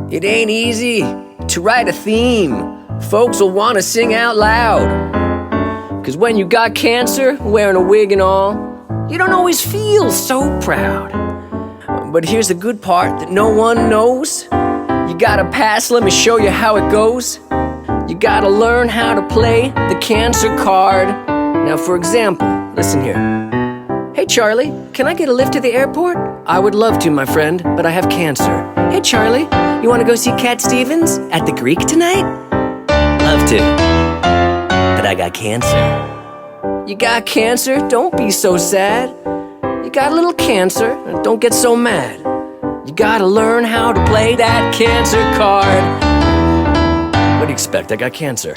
It ain't easy to write a theme folks will want to sing out loud. 'Cause when you got cancer, wearing a wig and all, you don't always feel so proud. But here's the good part that no one knows. You gotta pass, let me show you how it goes. You gotta learn how to play the cancer card. Now for example, listen here. Hey Charlie, can I get a lift to the airport? I would love to, my friend, but I have cancer. Hey Charlie, you wanna go see Cat Stevens at the Greek tonight? Love to, but I got cancer. You got cancer? Don't be so sad. You got a little cancer, don't get so mad. You gotta learn how to play that cancer card. What do you expect? I got cancer.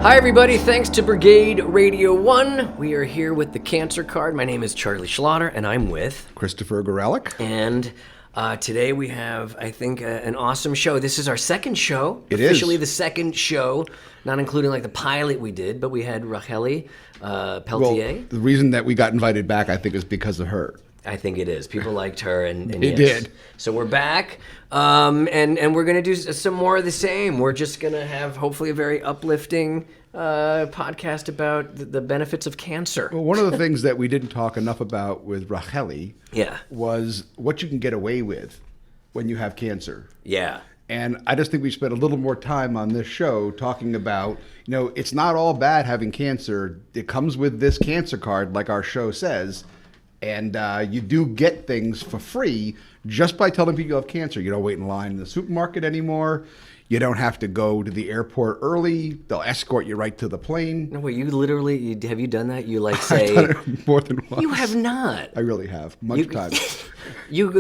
Hi everybody, thanks to Brigade Radio 1. We are here with the cancer card. My name is Charlie Schlatter and I'm with Christopher Gorelick. And today we have, I think, an awesome show. This is our second show. It officially is. the second show, not including like the pilot we did, but we had Racheli Peltier. Well, the reason that we got invited back, I think, is because of her. I think it is. People liked her, and They yes. did. So we're back, and we're gonna do some more of the same. We're just gonna have hopefully a very uplifting podcast about the benefits of cancer. Well, one of the things that we didn't talk enough about with Racheli Yeah. was what you can get away with when you have cancer. Yeah. And I just think we spent a little more time on this show talking about, it's not all bad having cancer. It comes with this cancer card, like our show says. And you do get things for free just by telling people you have cancer. You don't wait in line in the supermarket anymore. You don't have to go to the airport early. They'll escort you right to the plane. No, wait. You literally have you done that? You like say I've done it more than once. you have not. I really have. Much times. You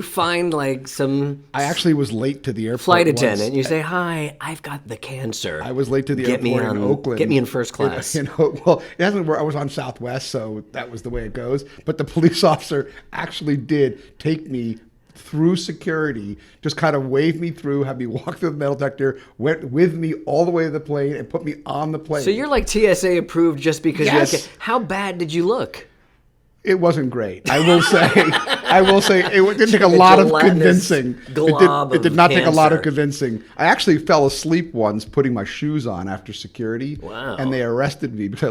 find like some I actually was late to the airport flight once. attendant. You say, "Hi, I've got the cancer." I was late to the Get me airport in on- Oakland. get me in first class. Well, it hasn't worked. I was on Southwest, so that was the way it goes. But the police officer actually did take me through security, just kind of waved me through, had me walk through the metal detector, went with me all the way to the plane, and put me on the plane. So you're like TSA approved just because Yes. you have How bad did you look? It wasn't great. I will say. It didn't take a lot of gelatinous convincing. glob It did of not take a lot of cancer. convincing. I actually fell asleep once putting my shoes on after security. Wow. And they arrested me because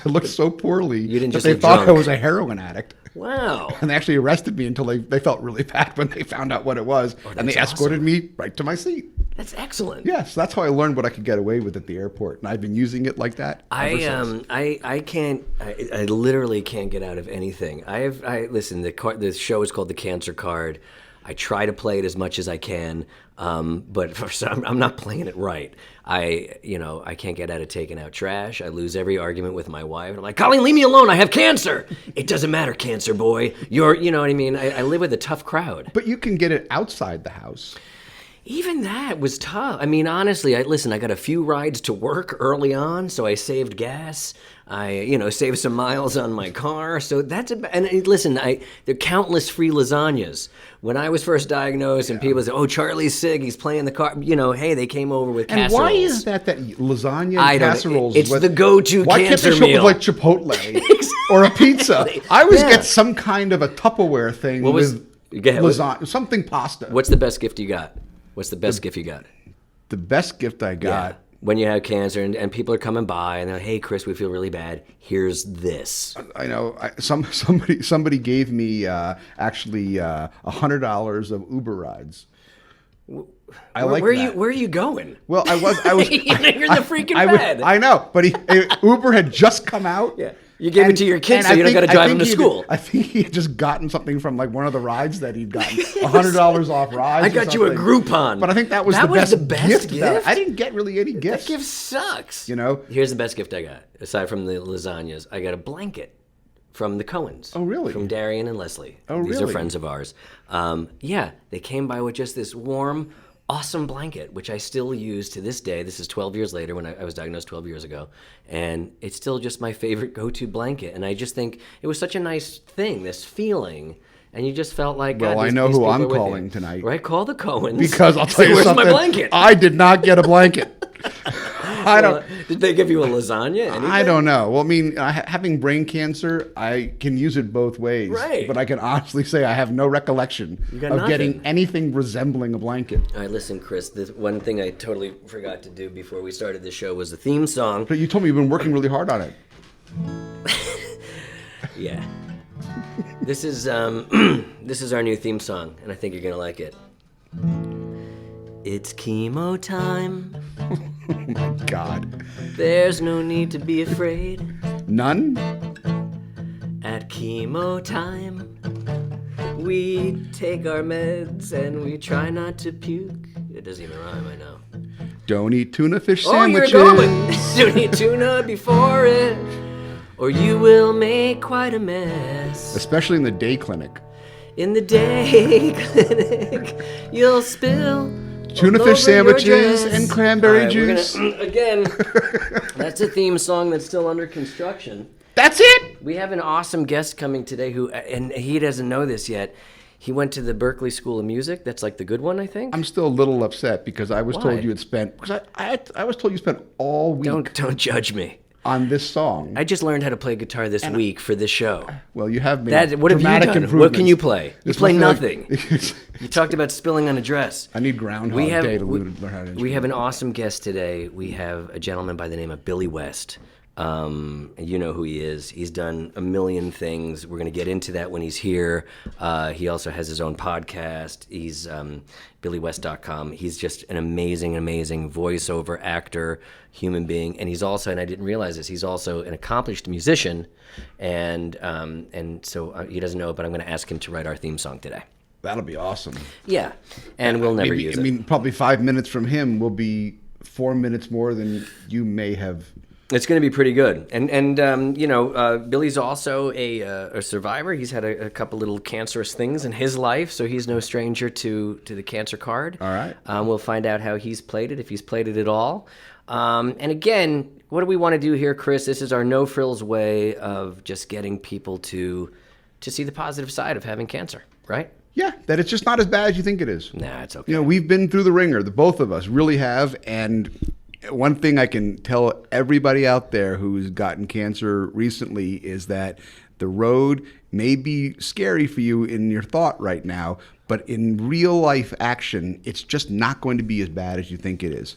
I looked so poorly You didn't that just they look thought I drunk. was a heroin addict. Wow. And they actually arrested me until they felt really bad when they found out what it was. And they that's escorted me right to my seat. That's excellent. Yes, that's how I learned what I could get away with at the airport. And I've been using it like that ever since. I literally can't get out of anything. Listen, the show is called The Cancer Card. I try to play it as much as I can, but I'm not playing it right. I can't get out of taking out trash. I lose every argument with my wife. And I'm like, Colleen, leave me alone. I have cancer. It doesn't matter, cancer boy. You know what I mean? I live with a tough crowd. But you can get it outside the house. Even that was tough. I mean, honestly, I got a few rides to work early on, so I saved gas. I, saved some miles on my car. So and listen, there are countless free lasagnas. When I was first diagnosed and people said, "Oh, Charlie's sick, he's playing the car," hey, they came over with And casseroles. why is that lasagna I and don't know. casseroles? It's is the go-to Why can't cancer they show up with meal. like Chipotle or a pizza? I always Yeah. get some kind of a Tupperware thing Go ahead. lasagna, something pasta. What's the best gift you got? What's the best gift you got? The best gift I got? When you have cancer and people are coming by and they're like, "Hey, Chris, we feel really bad. Here's this." I know somebody gave me actually $100 of Uber rides. I like that. Where are you going? Well, I was. You're in the freaking bed. I know, but Uber had just come out. Yeah. You gave it to your kid so you don't got to drive him to school. I think he had just gotten something from like one of the rides that he'd gotten. $100 off rides. I got you a Groupon. But I think that was the best gift. I didn't get really any gifts. That gift sucks. Here's the best gift I got. Aside from the lasagnas, I got a blanket from the Coens. Oh, really? From Darian and Leslie. Oh, These are really? friends of ours. They came by with just this warm, awesome blanket, which I still use to this day. This is 12 years later when I was diagnosed 12 years ago. And it's still just my favorite go-to blanket. And I just think it was such a nice thing, this feeling. And you just felt like, Well, God, I these know who people I'm are with calling you. tonight. Right? Call the Coens. because I'll tell Say, you "Where's something. my blanket?" I did not get a blanket. I don't. Did they give you a lasagna? Anything? I don't know. Well, I mean, having brain cancer, I can use it both ways. Right. But I can honestly say I have no recollection of getting anything resembling a blanket. All right, listen, Chris. The one thing I totally forgot to do before we started the show was the theme song. But you told me you've been working really hard on it. Yeah. This is this is our new theme song, and I think you're gonna like it. It's chemo time. Oh my God. There's no need to be afraid. None? At chemo time, we take our meds and we try not to puke. It doesn't even rhyme, I know. Don't eat tuna fish Oh, sandwiches. you're going. Don't eat tuna before it, or you will make quite a mess. Especially in the day clinic. In the day clinic, you'll spill Tuna all fish over your sandwiches dress. and cranberry All right, juice. Again, that's a theme song that's still under construction. That's it? We have an awesome guest coming today who, and he doesn't know this yet. He went to the Berklee School of Music. That's like the good one, I think. I'm still a little upset because I was Why? told you had spent, because I was told you spent all week Don't judge me. on this song. I just learned how to play guitar this week for this show. Well, you have made What have you dramatic done? improvements. What can you play? You This play must be nothing. You talked about spilling on a dress. I need Groundhog Day to learn how to We have an awesome guest today. We have a gentleman by the name of Billy West. You know who he is. He's done a million things. We're going to get into that when he's here. He also has his own podcast. He's BillyWest.com. He's just an amazing voiceover actor, human being, and he's also, and I didn't realize this, he's also an accomplished musician, and so he doesn't know it, but I'm going to ask him to write our theme song today. That'll be awesome. Yeah, and we'll never use it. I mean, probably 5 minutes from him will be 4 minutes more than you may have. It's going to be pretty good, and Billy's also a survivor. He's had a couple little cancerous things in his life, so he's no stranger to the cancer card. All right. We'll find out how he's played it, if he's played it at all. And again, what do we want to do here, Chris? This is our no frills way of just getting people to see the positive side of having cancer, right? Yeah, that it's just not as bad as you think it is. Nah, it's okay. You know, we've been through the ringer. The both of us really have, and one thing I can tell everybody out there who's gotten cancer recently is that the road may be scary for you in your thought right now, but in real life action, it's just not going to be as bad as you think it is.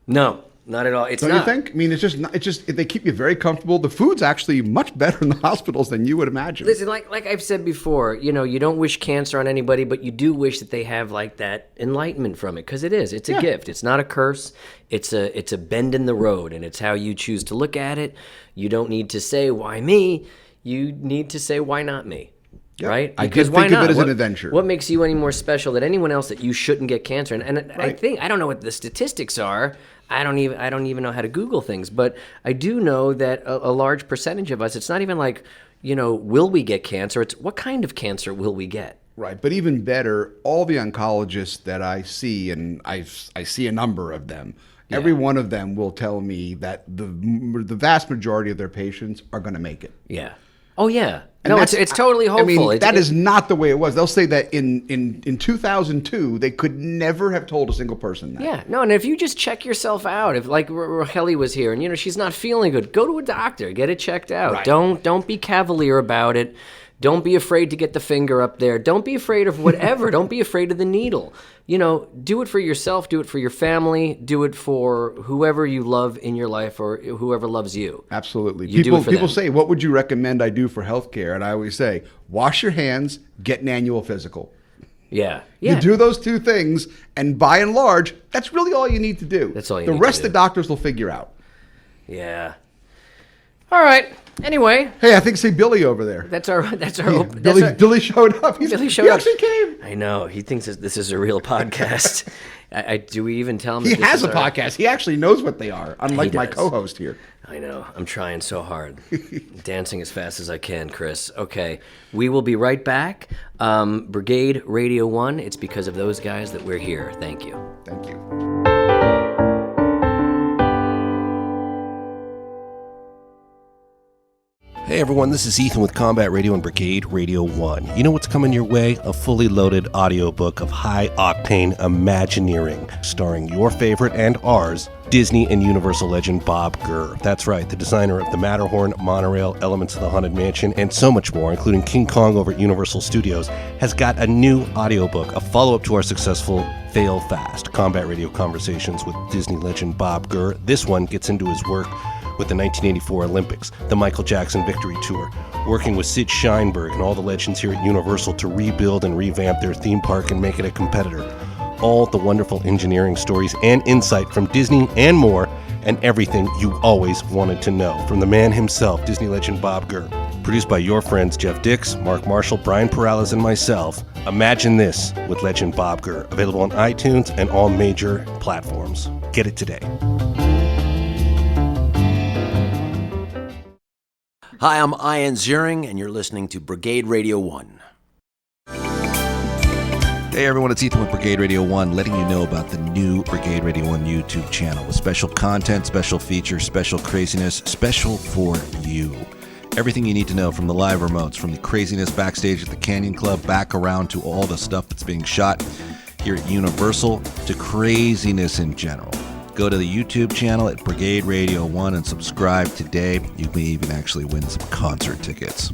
No, not at all. It's Don't not. you think? I mean, it's just they keep you very comfortable. The food's actually much better in the hospitals than you would imagine. Listen, like I've said before, you don't wish cancer on anybody, but you do wish that they have like that enlightenment from it, because it is. It's a gift. It's not a curse. It's a bend in the road, and it's how you choose to look at it. You don't need to say, why me? You need to say, why not me? Yep. Right? I Because did why think not? of it as an adventure. What makes you any more special than anyone else that you shouldn't get cancer? And I don't know what the statistics are. I don't even know how to Google things, but I do know that a large percentage of us, it's not even like, will we get cancer? It's what kind of cancer will we get? Right, but even better, all the oncologists that I see, and I see a number of them, every one of them will tell me that the vast majority of their patients are going to make it. Yeah. Oh yeah. And No, it's totally hopeful. I mean, that is not the way it was. They'll say that in 2002, they could never have told a single person that. Yeah, no, and if you just check yourself out, if like Raheli was here and she's not feeling good, go to a doctor, get it checked out. Right. Don't be cavalier about it. Don't be afraid to get the finger up there. Don't be afraid of whatever. Don't be afraid of the needle. Do it for yourself. Do it for your family. Do it for whoever you love in your life or whoever loves you. Absolutely. You do it for people them. say, what would you recommend I do for healthcare? And I always say, wash your hands, get an annual physical. Yeah. You do those two things, and by and large, that's really all you need to do. That's all you the need rest to do. the doctors will figure out. Yeah. All right. Anyway, Hey, I think see Billy over there. that's our Billy showed up. Billy showed he up. actually came. I know. He thinks that this is a real podcast. Do we even tell him? He that this has is a our- podcast. He actually knows what they are, unlike my does. co-host here. I know. I'm trying so hard. Dancing as fast as I can, Chris. Okay. We will be right back. Brigade Radio 1. It's because of those guys that we're here. Thank you. Thank you. Hey everyone, this is Ethan with Combat Radio and Brigade Radio 1. You know what's coming your way? A fully loaded audiobook of high-octane Imagineering, starring your favorite and ours, Disney and Universal legend Bob Gurr. That's right, the designer of the Matterhorn, monorail, Elements of the Haunted Mansion, and so much more, including King Kong over at Universal Studios, has got a new audiobook, a follow-up to our successful Fail Fast, Combat Radio Conversations with Disney legend Bob Gurr. This one gets into his work with the 1984 Olympics, the Michael Jackson Victory Tour, working with Sid Sheinberg and all the legends here at Universal to rebuild and revamp their theme park and make it a competitor. All the wonderful engineering stories and insight from Disney and more, and everything you always wanted to know from the man himself, Disney legend Bob Gurr. Produced by your friends Jeff Dix, Mark Marshall, Brian Perales, and myself, Imagine This with legend Bob Gurr. Available on iTunes and all major platforms. Get it today. Hi, I'm Ian Ziering, and you're listening to Brigade Radio 1. Hey everyone, it's Ethan with Brigade Radio 1, letting you know about the new Brigade Radio 1 YouTube channel with special content, special features, special craziness, special for you. Everything you need to know, from the live remotes, from the craziness backstage at the Canyon Club, back around to all the stuff that's being shot here at Universal, to craziness in general. Go to the YouTube channel at Brigade Radio 1 and subscribe today. You may even actually win some concert tickets.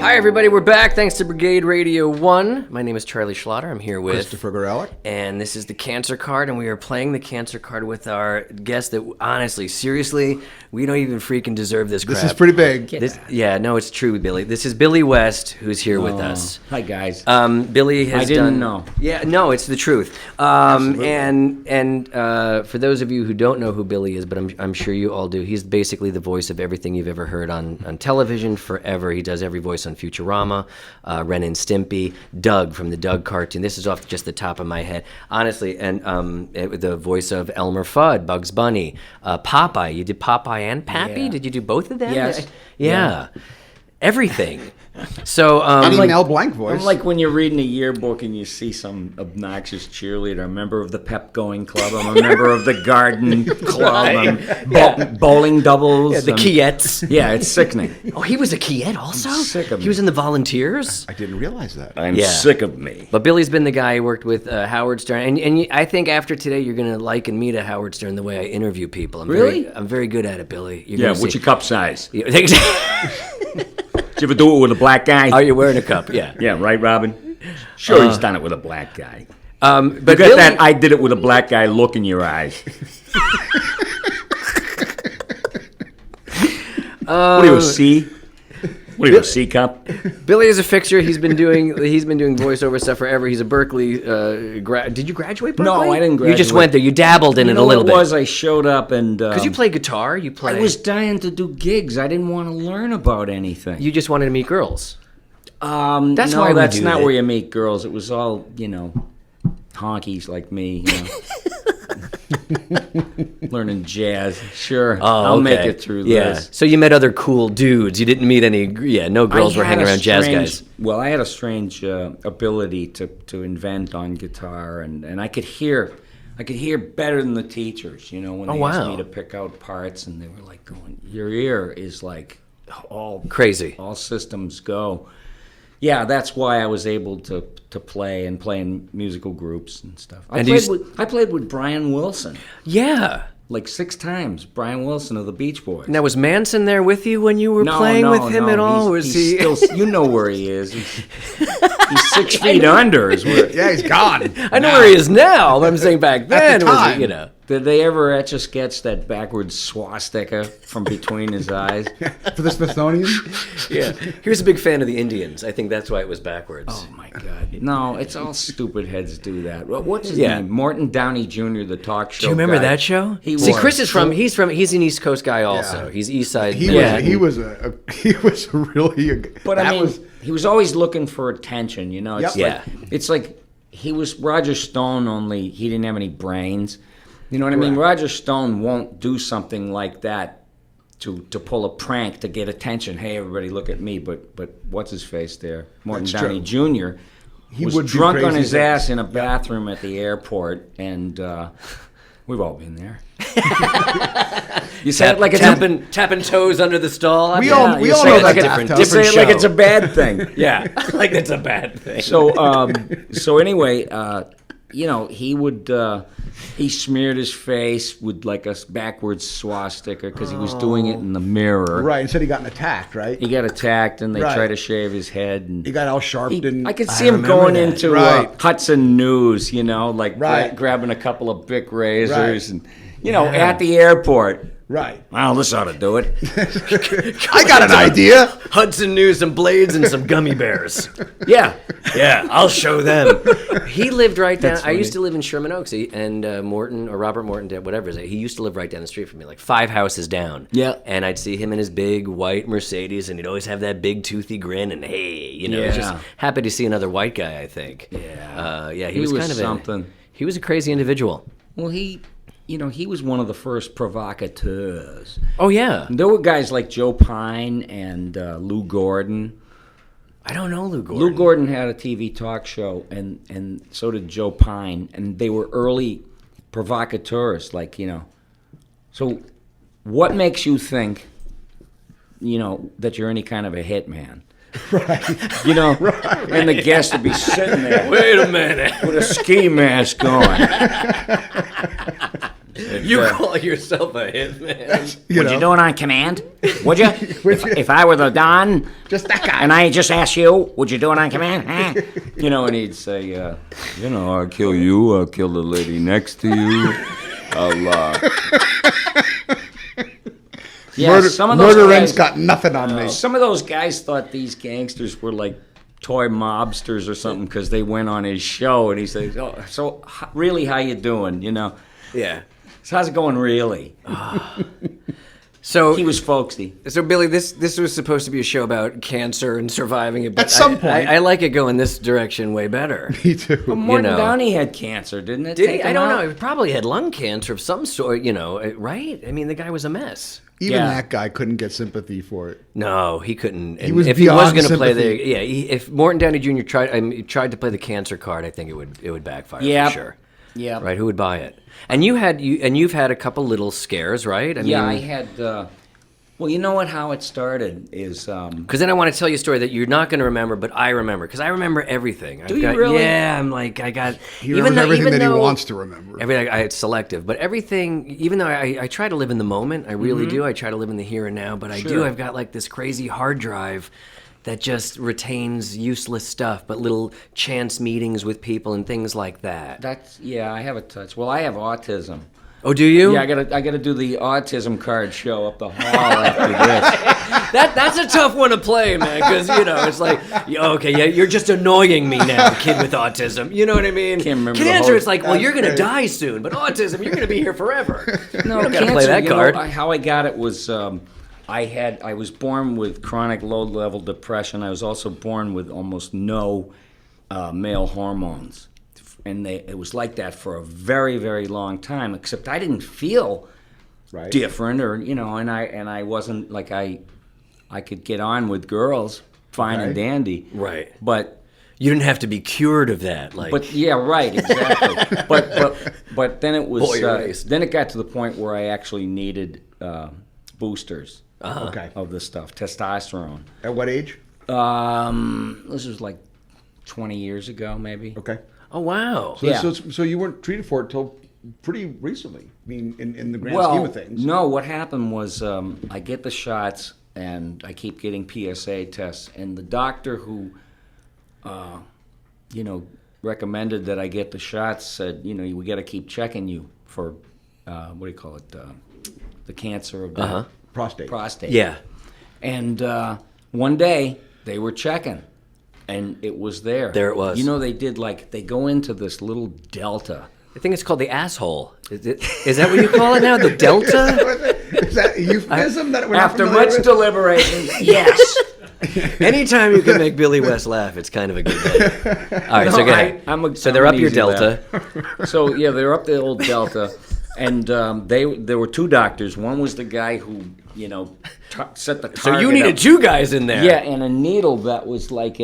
Hi, everybody. We're back. Thanks to Brigade Radio 1. My name is Charlie Schlatter. I'm here with Christopher Gorelick. And this is the Cancer Card, and we are playing the Cancer Card with our guest that, honestly, seriously, we don't even freaking deserve this crap. This is pretty big. Yeah, no, it's true, Billy. This is Billy West, who's here with us. Hi, guys. Billy has I didn't know. Yeah, no, it's the truth. And for those of you who don't know who Billy is, but I'm sure you all do, he's basically the voice of everything you've ever heard on television forever. He does every voice on Futurama, Ren and Stimpy, Doug from the Doug cartoon. This is off just the top of my head, honestly. And the voice of Elmer Fudd, Bugs Bunny, Popeye. You did Popeye and Pappy? Yeah. Did you do both of them? Yes. Yeah. Everything. So Any Mel Blanc voice. I'm like when you're reading a yearbook and you see some obnoxious cheerleader, a member of the pep going club, I'm a member of the garden club, I'm bowling doubles. yeah, the Kiettes. Yeah, it's sickening. Oh, he was a Kiet also? I'm sick of He was in the Volunteers? I didn't realize that. I'm Yeah. sick of me. But Billy's been the guy who worked with Howard Stern, and I think after today you're going to liken me to Howard Stern the way I interview people. Really? I'm very good at it, Billy. You're Yeah, gonna what's see. your cup size? Yeah, Did you ever do it with a black guy? Are you wearing a cup? Yeah. Yeah, right, Robin? Sure, he's done it with a black guy. But You got Billy, that I did it with a black guy look in your eyes. What are you, a C? What are you, a C cup? Billy is a fixture. He's been doing voiceover stuff forever. He's a Berkeley. Did you graduate Berkeley? No, I didn't You just graduate. went there. You dabbled in it a little What bit. it was, I showed up and... Because you play guitar. You play. I was dying to do gigs. I didn't want to learn about anything. You just wanted to meet girls. That's why we that's do not that. where you meet girls. It was all, honkies like me, learning jazz. Sure, I'll make okay. it through Yeah. this. So you met other cool dudes. You didn't meet any. Yeah, no girls I were had hanging a around jazz strange- guys. Well, I had a strange ability to invent on guitar, and I could hear better than the teachers. When they asked wow. me to pick out parts, and they were like, "Going, your ear is like all Crazy. all systems go." Yeah, that's why I was able to play in musical groups and stuff. I played with Brian Wilson Yeah. like 6 times. Brian Wilson of the Beach Boys. Now was Manson there with you when you were playing with him at all? Was he's he? Still, you know where he is. He's 6 feet under. Is where. Yeah, he's gone. I know where he is now. But I'm saying back then the was time. he, Did they ever etch a sketch that backwards swastika from between his eyes? For the Smithsonian? Yeah. He was a big fan of the Indians. I think that's why it was backwards. Oh my God! No, it's all stupid heads do that. What's his Yeah. name? Morton Downey Jr., the talk show. Do you remember guy. that show? He See, was. Chris is he's an East Coast guy also. Yeah. He's East Side. He was really. But I mean, he was always looking for attention. It's Yep. it's like he was Roger Stone, only he didn't have any brains. You know what I mean? Roger Stone won't do something like that to pull a prank to get attention. Hey, everybody, look at me! But what's his face there? Morton That's Downey Jr. he was would do drunk on crazy his things. ass in a bathroom at the airport, and we've all been there. You say it like it's tapping toes under the stall. We Yeah, all you know say it that like bathtub. you say it like it's a bad thing. yeah, like it's a bad thing. So anyway, he would he smeared his face with like a backwards swastika because he was doing it in the mirror. Right, and said he got attacked, right? He got attacked, and they Right. tried to shave his head. And He got all sharped and I could see him remember going that. into Right. Hudson News, like Right. grabbing a couple of Bic razors, Right. and at the airport. right. Well, this ought to do it. I got an idea. Hudson News, some blades, and some gummy bears. Yeah. Yeah, I'll show them. He lived right down. That's I used funny. to live in Sherman Oaks, and Robert Morton did whatever. He used to live right down the street from me, like 5 houses down. Yeah. And I'd see him in his big white Mercedes, and he'd always have that big toothy grin. And hey, Yeah. just happy to see another white guy. I think. Yeah. Yeah. He He was was kind of something. He was a crazy individual. Well, he was one of the first provocateurs. Oh yeah. There were guys like Joe Pine and Lou Gordon. I don't know Lou Gordon. Lou Gordon had a TV talk show, and so did Joe Pine, and they were early provocateurs. So what makes you think, that you're any kind of a hitman? Right. And the guest would be sitting there Wait a minute. with a ski mask on. You call yourself a hitman? Would you do it on command? Would you? If I were the Don, Just that guy. and I just asked you, would you do it on command? Huh? And he'd say, I'll kill you, I'll kill the lady next to you, I'll, Yeah, some of those Murder guys, Inc.'s got nothing on me. some of those guys thought these gangsters were like toy mobsters or something because they went on his show, and he said, really, how you doing, Yeah. So how's it going, really? So He was folksy. So Billy, this was supposed to be a show about cancer and surviving it. But At some point. I like it going this direction way better. Me too. But Morton know. Downey had cancer, didn't it? Did take he? I him don't out? know. He probably had lung cancer of some sort. Right? I mean, the guy was a mess. Even Yeah. that guy couldn't get sympathy for it. No, he couldn't. And was if he was beyond going to play sympathy. if Morton Downey Jr. tried to play the cancer card, I think it would backfire Yep. for sure. Yeah. Right? Who would buy it? And you've had a couple little scares, right? I had. Well, you know what? How it started is. Because then I want to tell you a story that you're not going to remember, but I remember. Because I remember everything. Do you really? Yeah, I'm like, I got... He remembers everything that he wants to remember. Everything, it's selective. But everything, even though I try to live in the moment, I really do. I try to live in the here and now. But I've got like this crazy hard drive that just retains useless stuff, but little chance meetings with people and things like that. I have a touch. Well, I have autism. Oh, do you? Yeah, I gotta do the autism card show up the hall after this. That's a tough one to play, man, because, it's like, you're just annoying me now, kid with autism. You know what I mean? Can't remember the Cancer, whole- it's like, well, you're going to die soon, but autism, you're going to be here forever. No, you don't got to cancer, play that card. How I got it was I was born with chronic low-level depression. I was also born with almost no male hormones. And it was like that for a very, very long time, except I didn't feel Right. different and I wasn't like I could get on with girls fine and Okay. dandy. Right. But You didn't have to be cured of that. yeah, right, exactly. but then it was Boy erased. then it got to the point where I actually needed boosters Okay. of this stuff, testosterone. At what age? This was like 20 years ago, maybe. Okay. Oh, wow. So, Yeah. so you weren't treated for it till pretty recently. I mean, in the grand scheme of things. No, what happened was I get the shots and I keep getting PSA tests, and the doctor who, recommended that I get the shots said, we got to keep checking you for, what do you call it, the cancer of the prostate. Yeah. And one day they were checking, and it was there. There it was. They go into this little delta. I think it's called the asshole. Is that what you call it now? The delta? Is that a euphemism that we're not After familiar much with? deliberation, yes. Anytime you can make Billy West laugh, it's kind of a good day. All right, so go ahead. So they're I'm up your easy delta. laugh. So yeah, they're up the old delta, And there were two doctors. One was the guy who, set the target So you needed up. 2 guys in there. Yeah, and a needle that was like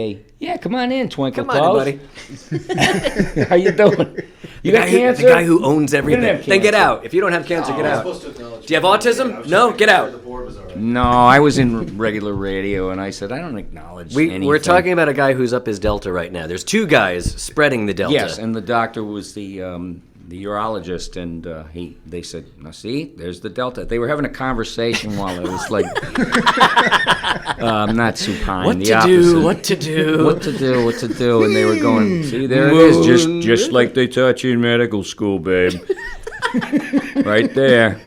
come on in, Twinkle Come on, Toes. buddy. How you doing? You got cancer? The guy who owns everything. have Then get cancer. out. If you don't have cancer, get out. Do you have autism? No, get out. No, I was in regular radio, and I said, I don't acknowledge anything. We're talking about a guy who's up his delta right now. There's 2 guys spreading the delta. Yes, and the doctor was the urologist, and they said, now see, there's the delta. They were having a conversation while it was like, not supine, What the to opposite. do? What to do? What to do, and they were going, see, there it is, just like they taught you in medical school, babe. Right there.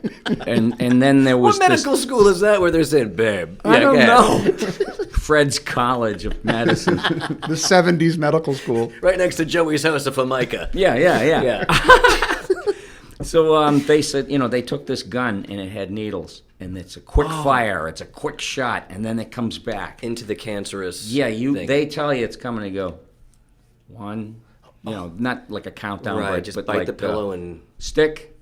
And then there was What medical school is that where they're saying, babe? I don't go ahead. know. Fred's College of Medicine. The 70s medical school. Right next to Joey's house of Formica. Yeah. So they said, they took this gun and it had needles, and it's a quick fire, it's a quick shot, and then it comes back Into the cancerous Yeah, thing. they tell you it's coming to go. 1, not like a countdown, Right, but just but bite like the pillow and... stick,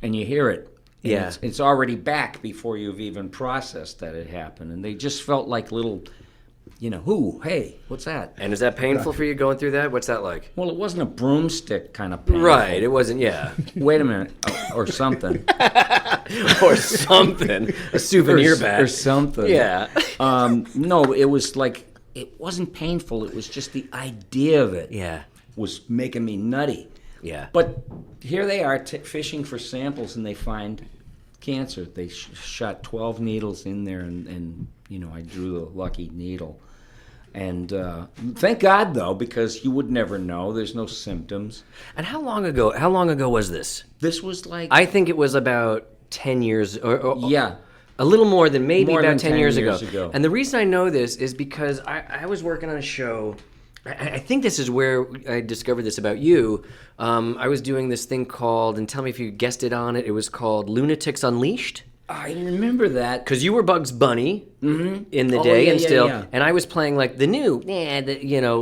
and you hear it. And Yeah. it's already back before you've even processed that it happened, and they just felt like little, hey, what's that? And is that painful for you going through that? What's that like? Well, it wasn't a broomstick kind of painful. Right, it wasn't, yeah. Wait a minute, or something. Or something. A souvenir bat. Or something. Yeah. No, it was like, it wasn't painful. It was just the idea of it Yeah. was making me nutty. Yeah. But here they are fishing for samples, and they find cancer. They shot 12 needles in there, and I drew the lucky needle. And thank God, though, because you would never know. There's no symptoms. And how long ago was this? This was like... I think it was about 10 years, or yeah. a little more than maybe More about than 10 10 years years ago. ago. And the reason I know this is because I was working on a show. I think this is where I discovered this about you. I was doing this thing called, and tell me if you guessed it on it, it was called Lunatics Unleashed. I remember that. Because you were Bugs Bunny in the Oh, day yeah, and yeah, still, yeah. and I was playing like the new,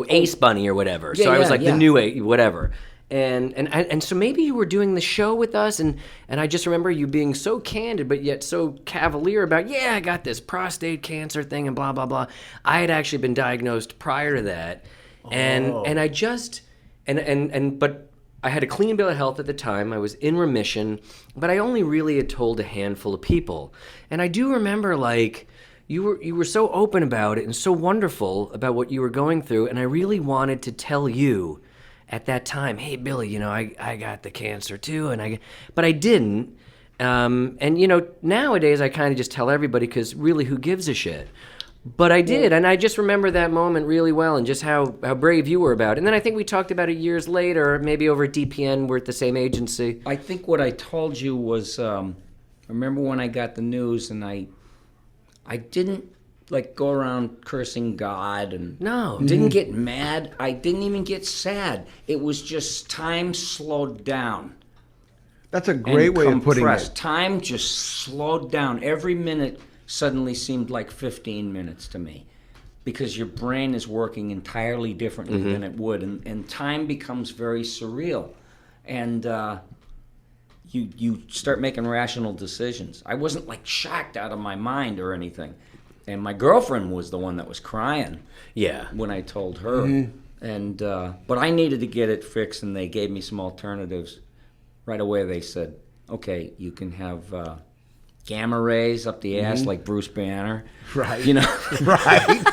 Ace Bunny or whatever. So Yeah, I was yeah, like yeah. the new whatever. And so maybe you were doing the show with us, and I just remember you being so candid, but yet so cavalier about, I got this prostate cancer thing and blah, blah, blah. I had actually been diagnosed prior to that. And I just, but I had a clean bill of health at the time. I was in remission, but I only really had told a handful of people. And I do remember, like, you were so open about it and so wonderful about what you were going through, and I really wanted to tell you at that time, hey, Billy, I got the cancer too, but I didn't. And nowadays I kind of just tell everybody because really, who gives a shit? But I did, and I just remember that moment really well, and just how brave you were about it. And then I think we talked about it years later, maybe over at DPN, we're at the same agency. I think what I told you was, I remember when I got the news, and I didn't go around cursing God, and No. didn't get mad. I didn't even get sad. It was just time slowed down. That's a great way of putting compressed. it. Time just slowed down. Every minute suddenly seemed like 15 minutes to me, because your brain is working entirely differently than it would, and time becomes very surreal, and you start making rational decisions. I wasn't shocked out of my mind or anything, and my girlfriend was the one that was crying Yeah. when I told her, and but I needed to get it fixed, and they gave me some alternatives. Right away they said, okay, you can have gamma rays up the ass like Bruce Banner. Right. Right.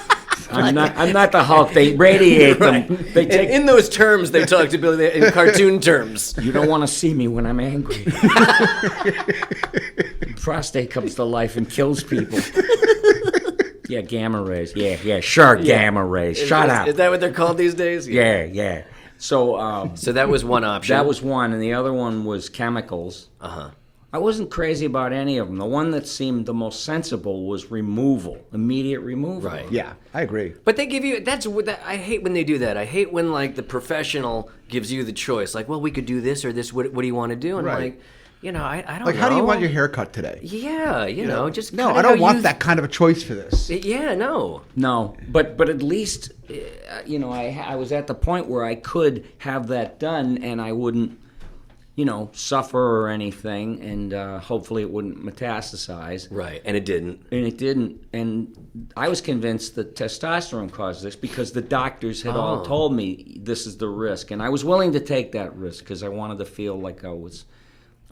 I'm not the Hulk. They radiate them. They take. In those terms, they talked to Billy in cartoon terms. You don't want to see me when I'm angry. Prostate comes to life and kills people. Yeah, gamma rays. Yeah, sure, gamma rays. Shut up. Is that what they're called these days? Yeah. So So that was one option. that was one, and the other one was chemicals. I wasn't crazy about any of them. The one that seemed the most sensible was removal, immediate removal. Right. Yeah, I agree. But they give you, I hate when they do that. I hate when, the professional gives you the choice. Like, well, we could do this or this. What do you want to do? And Right. I don't know. Like, how do you want your hair cut today? Yeah, just No, kinda I don't how want you- that kind of a choice for this. Yeah, no. No, but at least, I was at the point where I could have that done, and I wouldn't suffer or anything, and hopefully it wouldn't metastasize. Right, and it didn't. And it didn't. And I was convinced that testosterone caused this because the doctors had all told me this is the risk. And I was willing to take that risk because I wanted to feel like I was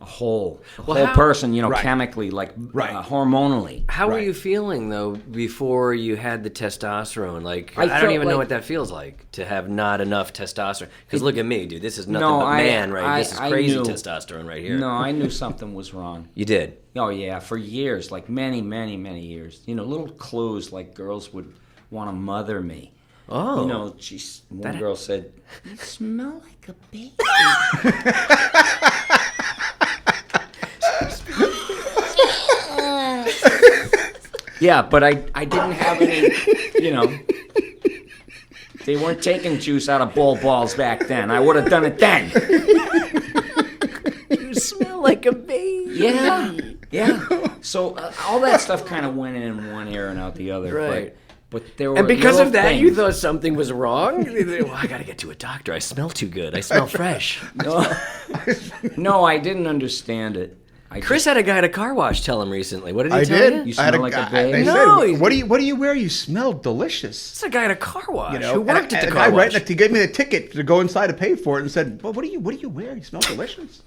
a whole person, chemically, hormonally. How were you feeling, though, before you had the testosterone? Like, I don't even know what that feels like, to have not enough testosterone. Because look at me, dude. This is nothing but man, right? This is crazy testosterone right here. No, I knew something was wrong. You did? Oh, yeah, for years, like many, many, many years. Little clues like girls would want to mother me. Oh. One girl said, "You smell like a baby." Yeah, but I didn't have any, they weren't taking juice out of bull balls back then. I would have done it then. You smell like a baby. Yeah. So all that stuff kind of went in one ear and out the other. Right. But there were And because of that, things. you thought something was wrong? Well, I got to get to a doctor. I smell too good. I smell fresh. No, I didn't understand it. Chris had a guy at a car wash tell him recently. What did he I tell did. you? You smell like a baby? They No, said, he- what do you wear? You smell delicious. It's a guy at a car wash You know, who worked at the and car I wash. he gave me the ticket to go inside to pay for it and said, "Well, what do you wear? You smell delicious."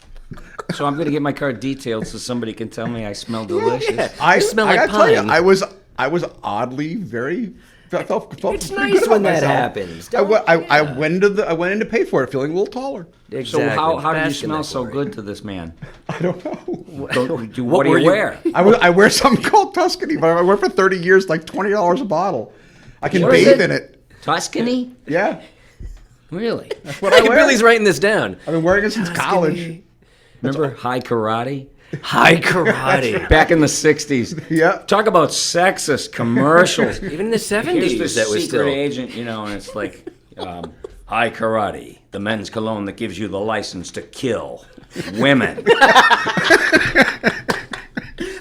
So I'm going to get my car detailed so somebody can tell me I smell delicious. I smell I like gotta tell you, pine. I was oddly very. Felt It's pretty nice good when about that myself. happens. I went in to pay for it, feeling a little taller. So Exactly. how do you Bask in smell that so glory. good to this man? I don't know. What do were you you- wear? I wear something called Tuscany, but I wear for 30 years, like $20 a bottle. I can What is bathe it? in it. Tuscany? Yeah, Really? what I Hey, wear. Billy's writing this down. I've been wearing it since college. Remember high karate? High karate. Back in the 60s. Yeah. Talk about sexist commercials. Even in the Here's 70s, this that was secret still. agent, and it's like, high karate, the men's cologne that gives you the license to kill women.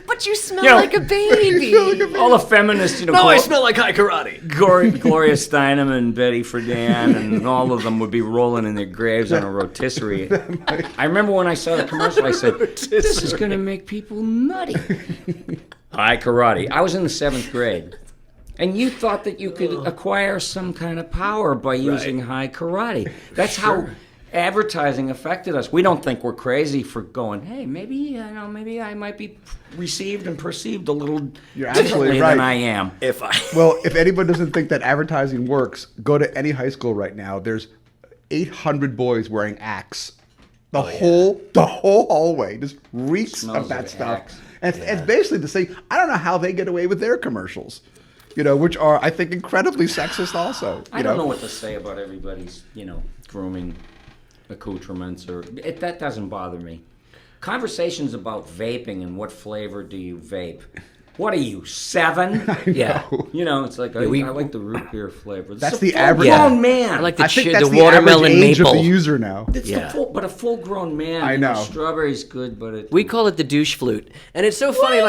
But you smell You know- like a baby. All the feminists, No, I smell like high karate. Gloria Steinem and Betty Friedan and all of them would be rolling in their graves on a rotisserie. I remember when I saw the commercial, I said, this is going to make people nutty. High karate. I was in the 7th grade. And you thought that you could acquire some kind of power by using high karate. That's how advertising affected us. We don't think we're crazy for going, hey, maybe I might be received and perceived a little You're differently absolutely right. than I am. Well, if anyone doesn't think that advertising works, go to any high school right now. There's 800 boys wearing Axe. The whole hallway just reeks Smells of that of stuff. Axe. And it's basically the same. I don't know how they get away with their commercials, which are, I think, incredibly sexist also. I don't know what to say about everybody's, grooming accoutrements that doesn't bother me. Conversations about vaping and what flavor do you vape? What are you, 7? Yeah. It's like, I we- like the root beer flavor. That's It's the a average- full-grown man. I like I think that's the the watermelon average age maple. of the user now. It's Yeah. but a full-grown man. I know. Strawberry's good, but it. We call it the douche flute, and it's so funny. And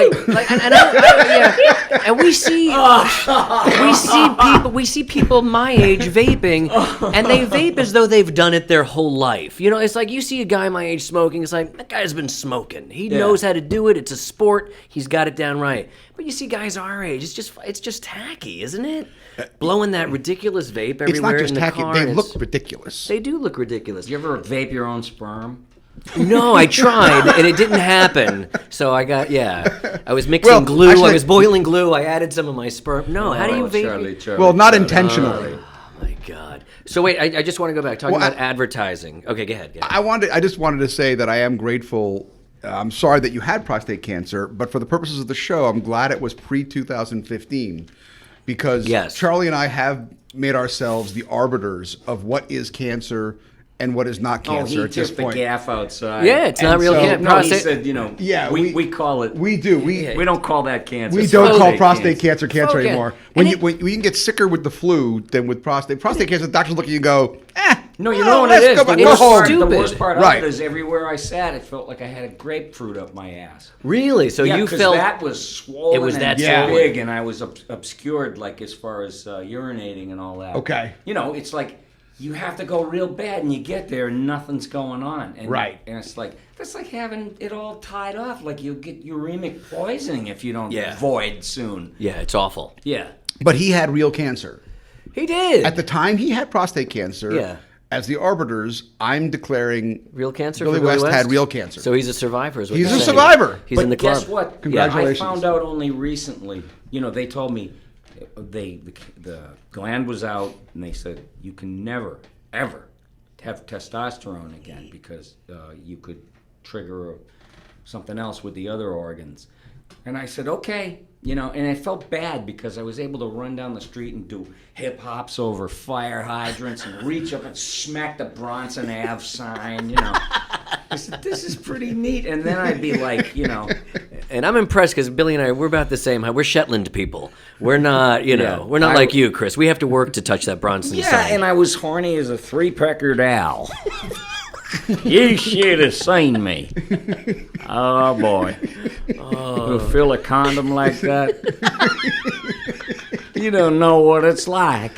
we see people my age vaping, and they vape as though they've done it their whole life. It's like you see a guy my age smoking. It's like that guy's been smoking. He knows how to do it. It's a sport. He's got it down right. But you see guys our age. It's just tacky, isn't it? Blowing that ridiculous vape It's everywhere not just in the tacky. car. They and look it's- ridiculous. They do look ridiculous. You ever vape your own sperm? No, I tried, and it didn't happen. So I was mixing Well, glue. actually- I was boiling glue. I added some of my sperm. No, how do you vape? Charlie, Well, not intentionally. Oh my God. So wait, I just want to go back. Talking Well, about advertising. Okay, go ahead. I just wanted to say that I am grateful. I'm sorry that you had prostate cancer, but for the purposes of the show, I'm glad it was pre-2015 because Yes. Charlie and I have made ourselves the arbiters of what is cancer and what is not Oh, cancer he at this took the point. gaff outside. Yeah, it's not And real so- cancer. No, he said, Yeah, we call it. We do. We don't call that cancer. We It's don't call prostate cancer Prostate. anymore. And When you can get sicker with the flu than with prostate cancer, the doctors look at you and go, No, you well, know what let's it is. go- The go worst home. part, the Stupid. worst part Right. of it is everywhere I sat, it felt like I had a grapefruit up my ass. Really? So Yeah, you 'cause felt that was swollen It was and that swollen. big, and I was obscured, like as far as urinating and all that. Okay. It's like you have to go real bad, and you get there and nothing's going on. And, Right. And it's like, that's like having it all tied off. Like you'll get uremic poisoning if you don't Yeah. void soon. Yeah, it's awful. Yeah. But he had real cancer. He did. At the time, he had prostate cancer. Yeah. As the arbiters, I'm declaring real cancer. Billy for Billy West had real cancer. So he's a survivor. Is what He's you're a saying. survivor. He's But in the club. guess what? Congratulations. I found out only recently. You know, they told me the gland was out, and they said you can never ever have testosterone again because you could trigger something else with the other organs. And I said, okay, you know, and I felt bad because I was able to run down the street and do hip hops over fire hydrants and reach up and smack the Bronson Ave sign, you know. I said, this is pretty neat. And then I'd be like, you know. And I'm impressed because Billy and I, we're about the same height. We're Shetland people. We're not, Yeah. we're not like you, Chris. We have to work to touch that Bronson Yeah, sign. and I was horny as a three-peckered owl. You should have seen me. Oh, boy. To fill a condom like that. You don't know what it's like.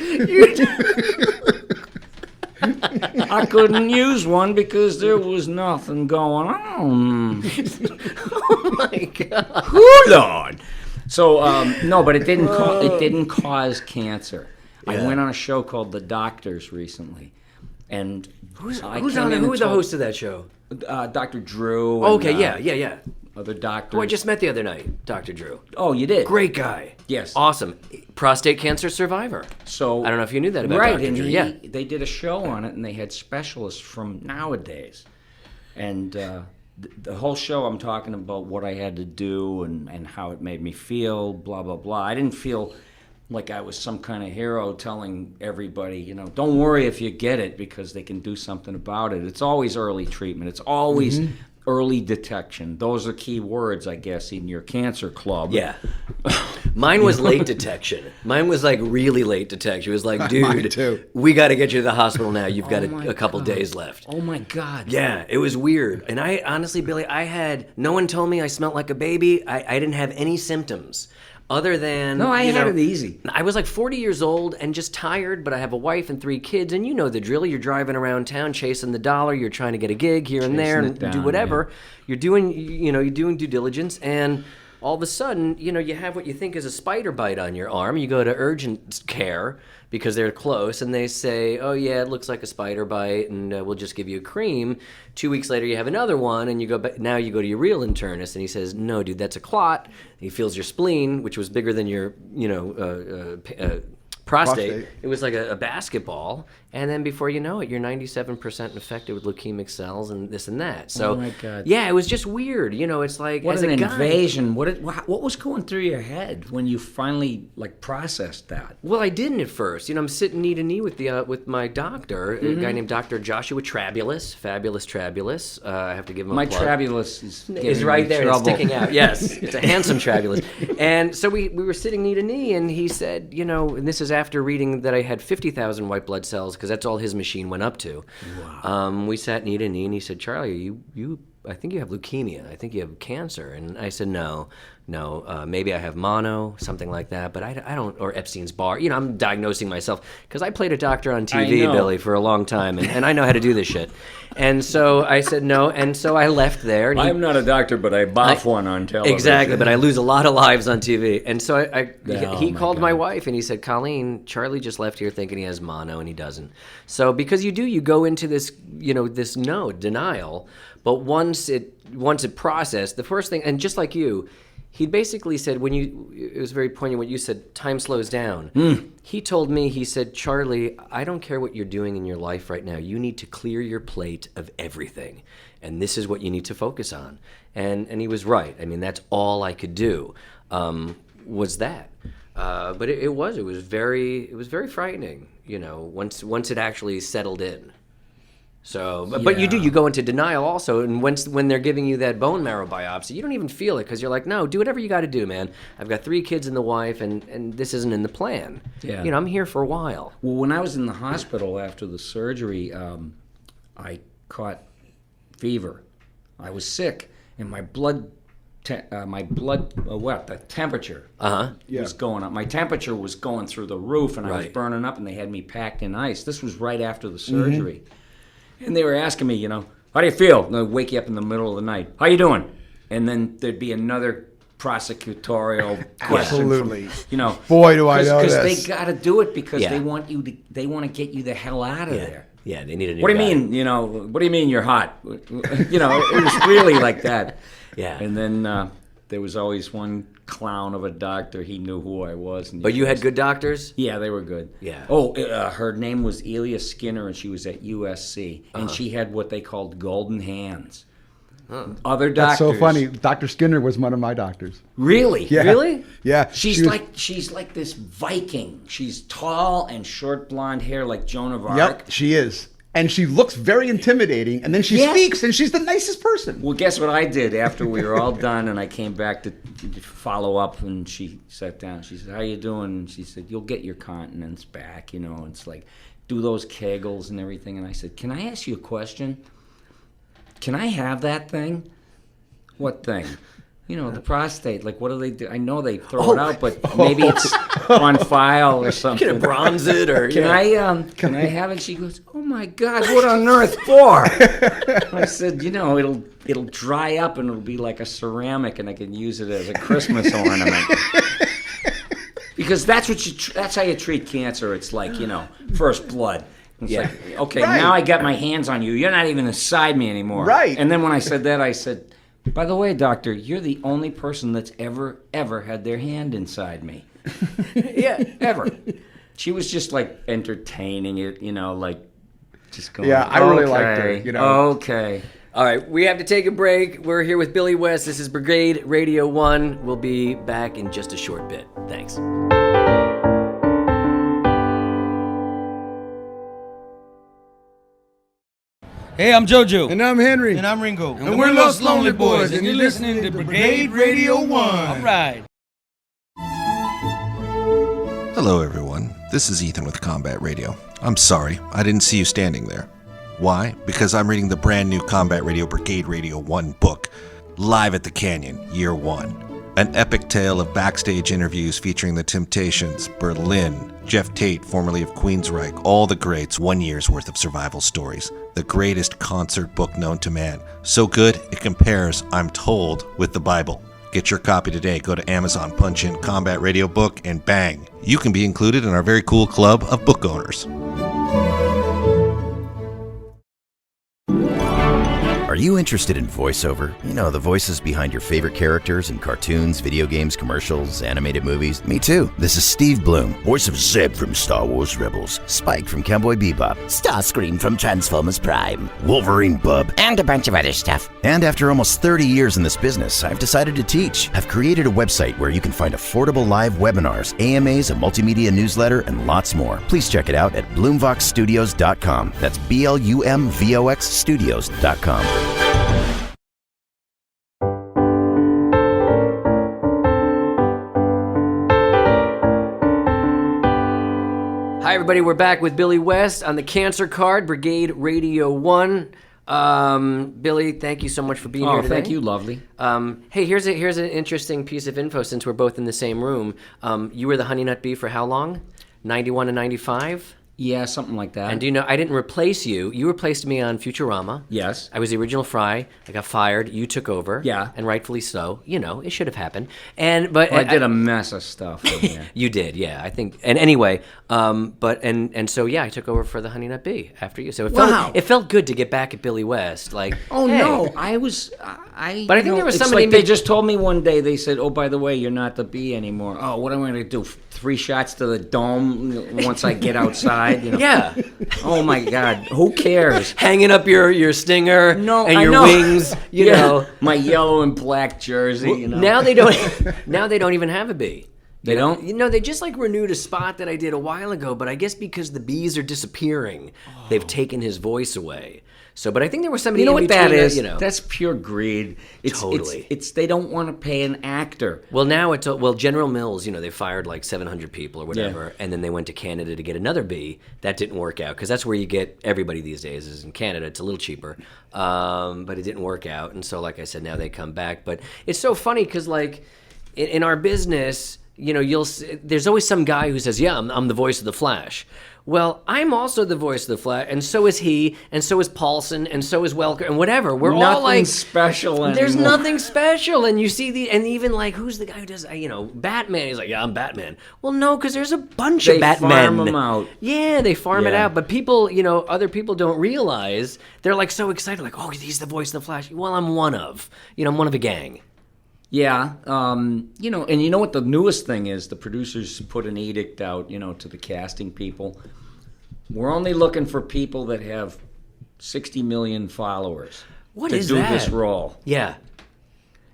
I couldn't use one because there was nothing going on. Oh my God. Hold on. So no, but it didn't cause cancer. I Yeah. went on a show called The Doctors recently, and Who's I on came it? in Who and was the told- host of that show? Dr. Drew. And, Okay, yeah. Other doctors. Who I just met the other night, Dr. Drew. Oh, you did. Great guy. Yes. Awesome. Prostate cancer survivor. So I don't know if you knew that about right, Dr. and Drew. Yeah. they did a show on it, and they had specialists from nowadays, and the whole show I'm talking about what I had to do and how it made me feel, blah blah blah. I didn't feel like I was some kind of hero telling everybody, you know, don't worry if you get it because they can do something about it. It's always early treatment. It's always early detection. Those are key words, I guess, in your cancer club. Yeah. Mine was late detection. Mine was like really late detection. It was like, Mine dude, too. we got to get you to the hospital now. You've got my a couple God. days left. Oh my God. Yeah, it was weird. And I honestly, Billy, no one told me I smelled like a baby. I didn't have any symptoms other than. No, I you had know, it easy. I was like 40 years old and just tired, but I have a wife and 3 kids, and you know the drill. You're driving around town chasing the dollar. You're trying to get a gig here and there Chasing and it do down, whatever. You're doing due diligence, and all of a sudden, you have what you think is a spider bite on your arm. You go to urgent care because they're close, and they say, oh, yeah, it looks like a spider bite, and we'll just give you a cream. 2 weeks later, you have another one, and now you go to your real internist, and he says, no, dude, that's a clot. He feels your spleen, which was bigger than your, prostate. It was like a basketball, and then before you know it, you're 97% infected with leukemic cells and this and that. So, Oh my God. yeah, it was just weird. It's like What as an a guy, invasion! What was going through your head when you finally processed that? Well, I didn't at first. I'm sitting knee to knee with my doctor, a guy named Dr. Joshua Trabulus, fabulous Trabulus. I have to give him a My plug. Trabulus is Is right there. It's Trouble. sticking out. Yes, it's a handsome Trabulus. And so we were sitting knee to knee, and he said, and this is after reading that I had 50,000 white blood cells because that's all his machine went up to. Wow. We sat knee to knee, and he said, Charlie, I think you have leukemia. I think you have cancer. And I said, no, maybe I have mono, something like that, but I don't, or Epstein's Barr. I'm diagnosing myself because I played a doctor on TV, know. Billy, for a long time, and I know how to do this shit. And so I said no, and so I left there. And he- I'm not a doctor, but I boff one on television. Exactly, but I lose a lot of lives on TV. And so he my called my God. wife and he said, Colleen, Charlie just left here thinking he has mono and he doesn't. So because you go into this, this denial. But once it processed, the first thing, and just like you, he basically said, it was very poignant what you said, time slows down. He told me, he said, Charlie, I don't care what you're doing in your life right now. You need to clear your plate of everything. And this is what you need to focus on. And he was right. I mean, that's all I could do, was that. But it was very frightening, once it actually settled in. So, but you go into denial also, and when they're giving you that bone marrow biopsy, you don't even feel it because you're like, no, do whatever you got to do, man. I've got 3 kids and the wife, and this isn't in the plan. Yeah. I'm here for a while. Well, when I was in the hospital after the surgery, I caught fever. I was sick, and my blood my blood, the temperature Yeah. was going up. My temperature was going through the roof, and I was Right. burning up, and they had me packed in ice. This was right after the surgery. And they were asking me, how do you feel? And they'd wake you up in the middle of the night. How you doing? And then there'd be another prosecutorial question. Absolutely. From, Boy, do I know Because this. they got to do it because Yeah. they want to get you the hell out of there. Yeah, they need a new What do you guy. mean? What do you mean you're hot? It was really like that. Yeah. And then there was always one clown of a doctor. He knew who I was. And But you had good doctors? Yeah, they were good. Yeah. Oh, her name was Elia Skinner, and she was at USC, and she had what they called golden hands. Other That's doctors. so funny. Dr. Skinner was one of my doctors. Really? Yeah. Really? Yeah. She's she was- like this Viking. She's tall and short blonde hair like Joan of Arc. Yep, she is. And she looks very intimidating, and then she Yeah. speaks, and she's the nicest person. Well, guess what I did after we were all done, and I came back to follow up, and she sat down. She said, "How you doing?" And she said, "You'll get your continence back." It's like, do those kegels and everything. And I said, "Can I ask you a question? Can I have that thing?" "What thing?" The prostate. Like, what do they do? I know they throw it out, but maybe it's on file or something. Can bronze it or Can I have it? She goes, "Oh my God, what on earth for?" I said, it'll dry up and it'll be like a ceramic, and I can use it as a Christmas ornament. Because that's how you treat cancer. It's like, first blood. It's like, okay, Right. now I got my hands on you. You're not even inside me anymore. Right. And then when I said that, I said, "By the way, doctor, you're the only person that's ever had their hand inside me." Yeah. Ever. She was just like entertaining it, like just going, Yeah, I really liked her, Okay. All right, we have to take a break. We're here with Billy West. This is Brigade Radio 1. We'll be back in just a short bit. Thanks. Hey, I'm JoJo. And I'm Henry. And I'm Ringo. And we're Los Lonely Boys, and you're listening to Brigade Radio 1. All right. Hello, everyone. This is Ethan with Combat Radio. I'm sorry, I didn't see you standing there. Why? Because I'm reading the brand new Combat Radio Brigade Radio 1 book, Live at the Canyon, Year 1. An epic tale of backstage interviews featuring The Temptations, Berlin, Jeff Tate, formerly of Queensryche, all the greats, 1 year's worth of survival stories. The greatest concert book known to man. So good, it compares, I'm told, with the Bible. Get your copy today. Go to Amazon, punch in Combat Radio Book, and bang, you can be included in our very cool club of book owners. Are you interested in voiceover? The voices behind your favorite characters in cartoons, video games, commercials, animated movies? Me too. This is Steve Bloom, voice of Zeb from Star Wars Rebels, Spike from Cowboy Bebop, Starscream from Transformers Prime, Wolverine Bub, and a bunch of other stuff. And after almost 30 years in this business, I've decided to teach. I've created a website where you can find affordable live webinars, AMAs, a multimedia newsletter, and lots more. Please check it out at bloomvoxstudios.com. That's BLUMVOX studios.com. Hi, everybody. We're back with Billy West on the Cancer Card, Brigade Radio 1. Billy, thank you so much for being here Oh, today. thank you, lovely. Hey, here's an interesting piece of info since we're both in the same room. You were the Honey Nut Bee for how long? 91 to 95? Yeah, something like that. And do you know, I didn't replace you. You replaced me on Futurama. Yes. I was the original Fry. I got fired. You took over. Yeah. And rightfully so. It should have happened. But Well, I did a mess of stuff in there. You did, yeah. I think. And anyway, so yeah, I took over for the Honey Nut Bee after you. So it felt good to get back at Billy West. Like, Oh hey. no, I was. I. But I think there was it's somebody like they made- just told me one day. They said, "Oh, by the way, you're not the bee anymore." Oh, what am I going to do? 3 shots to the dome once I get outside? Yeah. Oh my God, who cares? Hanging up your stinger and I your know. wings, you know. my yellow and black jersey. Now they don't. Now they don't even have a bee. They don't? They just like renewed a spot that I did a while ago, but I guess because the bees are disappearing, they've taken his voice away. So, but I think there was somebody You know in what that between is? you know. That's pure greed. Totally. It's they don't want to pay an actor. Well, now General Mills, they fired like 700 people or whatever, and then they went to Canada to get another B. That didn't work out because that's where you get everybody these days is in Canada. It's a little cheaper, but it didn't work out. And so, like I said, now they come back. But it's so funny because like in our business, there's always some guy who says, "Yeah, I'm the voice of the Flash." Well, I'm also the voice of the Flash, and so is he, and so is Paulson, and so is Welker, and whatever. We're all like special anymore. There's nothing special, and you see and even like who's the guy who does Batman? He's like, yeah, I'm Batman. Well, no, because there's a bunch of Batmen. They farm them out. Yeah, they farm it out, but people, other people don't realize they're like so excited, like, oh, he's the voice of the Flash. Well, I'm one of a gang. Yeah, and you know what the newest thing is? The producers put an edict out, to the casting people. We're only looking for people that have 60 million followers to do this role. Yeah.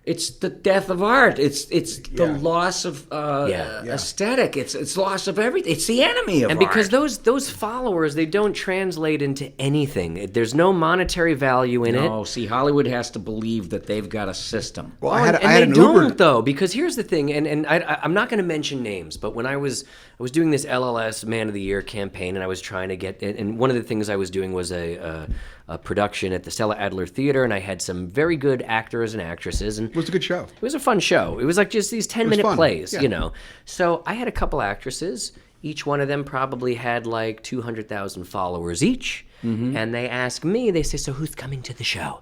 It's the death of art. It's the loss of aesthetic. It's loss of everything. It's the enemy of art. And because those followers, they don't translate into anything. There's no monetary value in it. No, see, Hollywood has to believe that they've got a system. Well, they don't though, because here's the thing, and I'm not going to mention names, but when I was doing this LLS Man of the Year campaign, and I was trying to get, and one of the things I was doing was a production at the Stella Adler Theater, and I had some very good actors and actresses. And it was a good show. It was a fun show. It was like just these 10-minute plays, yeah. So I had a couple actresses. Each one of them probably had like 200,000 followers each. Mm-hmm. And they ask me, they say, so who's coming to the show?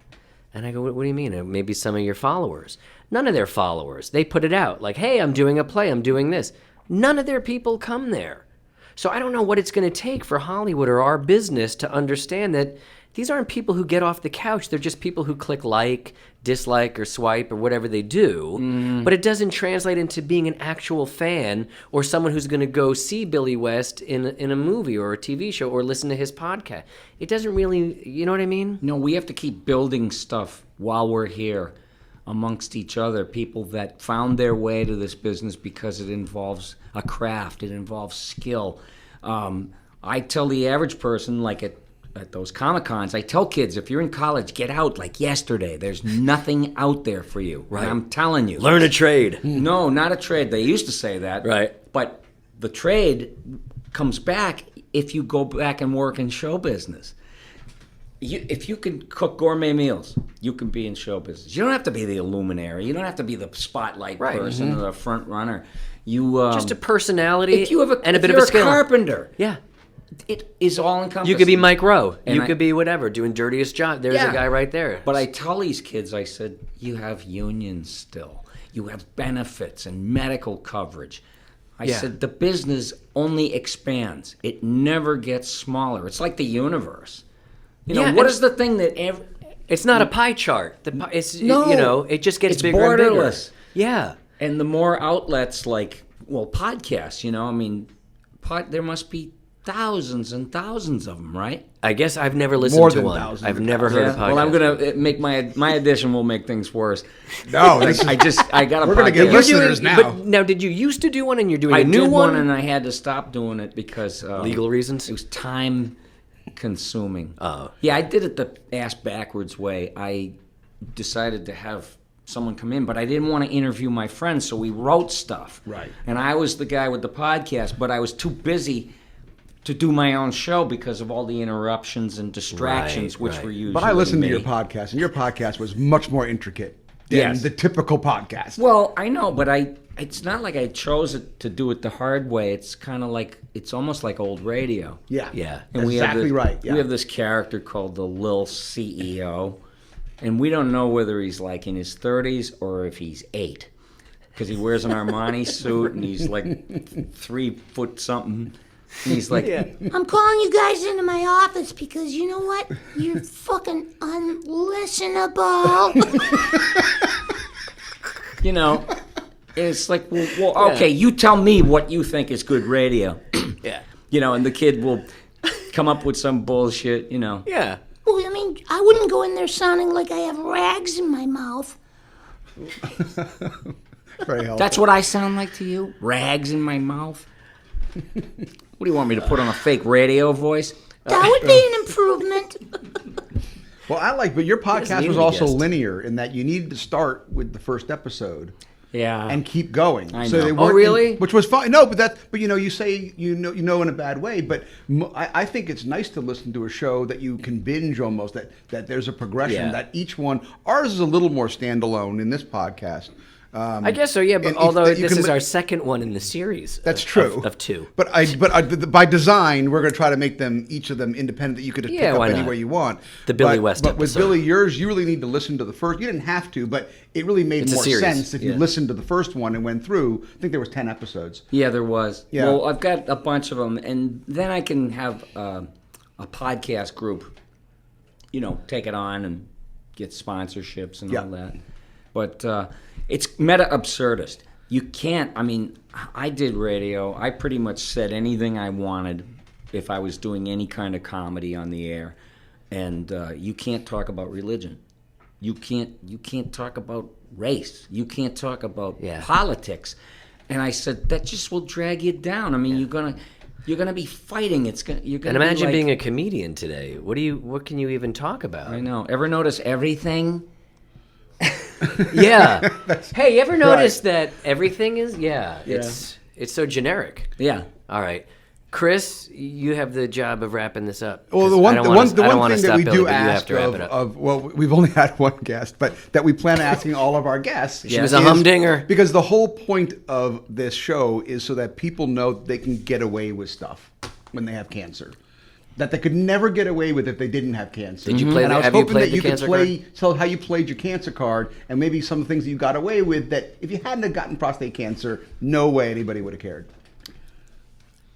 And I go, what do you mean? Maybe some of your followers. None of their followers. They put it out like, hey, I'm doing a play. I'm doing this. None of their people come there. So I don't know what it's going to take for Hollywood or our business to understand that these aren't people who get off the couch. They're just people who click like, dislike, or swipe, or whatever they do. Mm. But it doesn't translate into being an actual fan or someone who's going to go see Billy West in a movie or a TV show or listen to his podcast. It doesn't really, you know what I mean? No, we have to keep building stuff while we're here amongst each other. People that found their way to this business because it involves a craft. It involves skill. I tell the average person, like at those Comic-Cons, I tell kids, if you're in college, get out like yesterday. There's nothing out there for you. Right. And I'm telling you. Learn a trade. No, not a trade. They used to say that. Right. But the trade comes back if you go back and work in show business. If you can cook gourmet meals, you can be in show business. You don't have to be the luminary. You don't have to be the spotlight person or the front runner. Just a personality if you have and a bit of a skill. You're a carpenter. Yeah. It is all encompassing. You could be Mike Rowe. You could be whatever, doing dirtiest job. There's a guy right there. But I tell these kids, I said, you have unions still. You have benefits and medical coverage. I said, the business only expands. It never gets smaller. It's like the universe. What is the thing that it's not a pie chart. It just gets bigger borderless. and bigger. Yeah. And the more outlets like, podcasts, there must be thousands and thousands of them, right? I guess I've never listened to one. I've never heard a podcast. Well, I'm gonna make my addition will make things worse. No, I got a. We're gonna get listeners now. But now, did you used to do one, and you're doing a new one? I did one, and I had to stop doing it because legal reasons. It was time consuming. Oh, yeah, I did it the ass backwards way. I decided to have someone come in, but I didn't want to interview my friends, so we wrote stuff. Right. And I was the guy with the podcast, but I was too busy to do my own show because of all the interruptions and distractions, which were usually. But I listened to your podcast, and your podcast was much more intricate than the typical podcast. Well, I know, but it's not like I chose to do it the hard way. It's kind of like, it's almost like old radio. Yeah. And exactly right. Yeah. We have this character called the Lil CEO, and we don't know whether he's like in his 30s or if he's 8. Because he wears an Armani suit, and he's like 3 foot something. And he's like, I'm calling you guys into my office because you know what? You're fucking unlistenable. It's like, well, okay, you tell me what you think is good radio. And the kid will come up with some bullshit, Yeah. Well, I mean, I wouldn't go in there sounding like I have rags in my mouth. Very helpful. That's what I sound like to you? Rags in my mouth? What do you want me to put on a fake radio voice? That would be an improvement. Well, but your doesn't podcast need was any also guest. linear in that you needed to start with the first episode. Yeah. And keep going. I So know. they Oh, weren't really? which was fine. No, but you say you know in a bad way. But I think it's nice to listen to a show that you can binge almost. That there's a progression. Yeah. That each one. Ours is a little more standalone in this podcast. I guess so, yeah. But and although that you this can is li- our second one in the series. That's true. Of two. But by design, we're going to try to make each of them independent that you could just pick why up not? anywhere you want. The Billy West But with episode. Billy, yours, you really need to listen to the first. You didn't have to, but it really made It's a more series, sense if you yeah. listened to the first one and went through. I think there was 10 episodes. Yeah, there was. Yeah. Well, I've got a bunch of them, and then I can have a podcast group, take it on and get sponsorships and all that. But it's meta absurdist. You can't. I mean, I did radio. I pretty much said anything I wanted if I was doing any kind of comedy on the air, and you can't talk about religion. You can't talk about race. You can't talk about politics. And I said that just will drag you down. I mean, you're gonna be fighting. You're gonna. And imagine be being a comedian today. What can you even talk about? I know. Ever notice everything? Yeah. Hey, you ever notice that everything is? Yeah. It's so generic. Yeah. All right. Chris, you have the job of wrapping this up. Well, the 'cause one I don't wanna thing that stop we Billy, do but you have ask to wrap it up. well, we've only had one guest, but that we plan asking all of our guests. She was a humdinger. Because the whole point of this show is so that people know they can get away with stuff when they have cancer. That they could never get away with if they didn't have cancer. Did you play And I was have you hoping played that the you could cancer tell how you played your cancer card and maybe some of the things that you got away with that if you hadn't have gotten prostate cancer, no way anybody would have cared.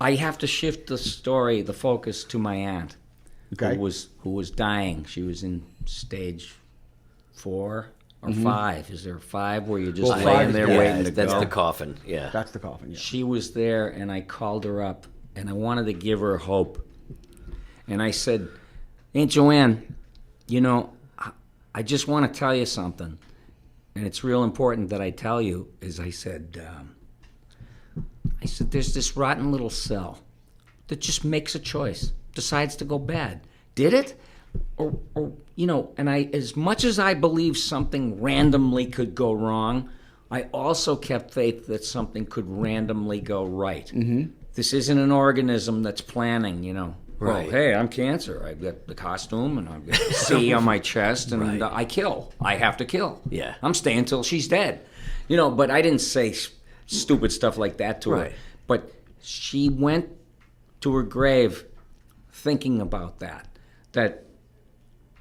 I have to shift the focus to my aunt, Okay. who was dying. She was in stage 4 or 5. Is there 5 where you're just Well, 5 laying is- there yeah, waiting to That's go? the coffin. Yeah. That's the coffin, yeah. She was there, and I called her up, and I wanted to give her hope. And I said, Aunt Joanne, I just want to tell you something, and it's real important that I tell you, I said, there's this rotten little cell that just makes a choice, decides to go bad. Did it? Or and as much as I believe something randomly could go wrong, I also kept faith that something could randomly go right. Mm-hmm. This isn't an organism that's planning, Right. Well, hey, I'm cancer. I've got the costume and I've got the C on my chest and Right. I kill. I have to kill. Yeah. I'm staying till she's dead. But I didn't say stupid stuff like that to Right. her. But she went to her grave thinking about that.